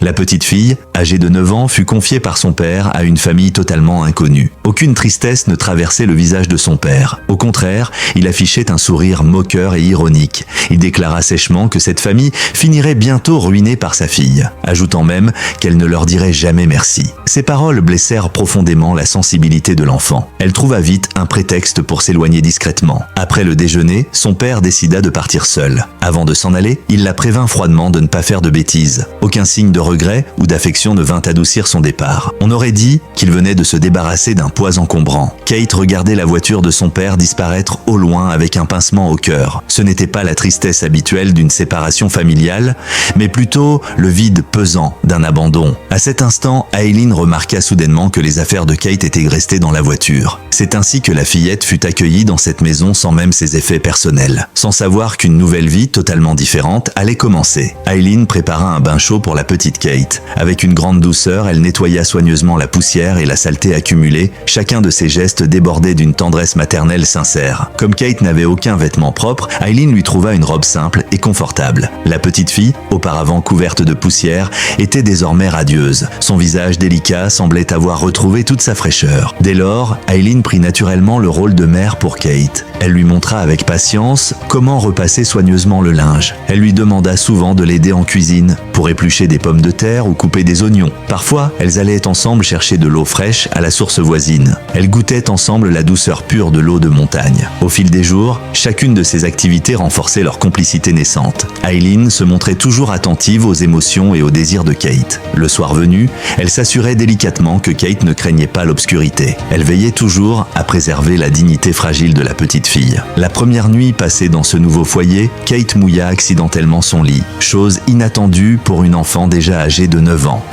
La petite fille, âgée de 9 ans, fut confiée par son père à une famille totalement inconnue. Aucune tristesse ne traversait le visage de son père. Au contraire, il affichait un sourire moqueur et ironique. Il déclara sèchement que cette famille finirait bientôt ruinée par sa fille, ajoutant même qu'elle ne leur dirait jamais merci. Ces paroles blessèrent profondément la sensibilité de l'enfant. Elle trouva vite un prétexte pour s'éloigner discrètement. Après le déjeuner, son père décida de partir seul. Avant de s'en aller, il la prévint froidement de ne pas faire de bêtises. Aucun signe de regret ou d'affection ne vint adoucir son départ. On aurait dit qu'il venait de se débarrasser d'un poids encombrant. Kate regardait la voiture de son père disparaître au loin avec un pincement au cœur. Ce n'était pas la tristesse habituelle d'une séparation familiale, mais plutôt le vide pesant d'un abandon. À cet instant, Aileen remarqua soudainement que les affaires de Kate étaient restées dans la voiture. C'est ainsi que la fillette fut accueillie dans cette maison sans même ses effets personnels, sans savoir qu'une nouvelle vie totalement différente allait commencer. Aileen prépara un bain chaud pour la petite Kate. Avec une grande douceur, elle nettoya soigneusement la poussière et la saleté accumulée. Chacun de ses gestes débordait d'une tendresse maternelle sincère. Comme Kate n'avait aucun vêtement propre, Aileen lui trouva une robe simple et confortable. La petite fille, auparavant couverte de poussière, était désormais radieuse. Son visage délicat semblait avoir retrouvé toute sa fraîcheur. Dès lors, Aileen prit naturellement le rôle de mère pour Kate. Elle lui montra avec patience comment repasser soigneusement le linge. Elle lui demanda souvent de l'aider en cuisine, pour éplucher des pommes de terre ou couper des oignons. Parfois, elles allaient ensemble chercher de l'eau fraîche à la source voisine. Elles goûtaient ensemble la douceur pure de l'eau de montagne. Au fil des jours, chacune de ces activités renforçait leur complicité naissante. Aileen se montrait toujours attentive aux émotions et aux désirs de Kate. Le soir venu, elle s'assurait délicatement que Kate ne craignait pas l'obscurité. Elle veillait toujours à préserver la dignité fragile de la petite fille. La première nuit passée dans ce nouveau foyer, Kate mouilla accidentellement son lit, chose inattendue pour une enfant déjà âgée de 9 ans.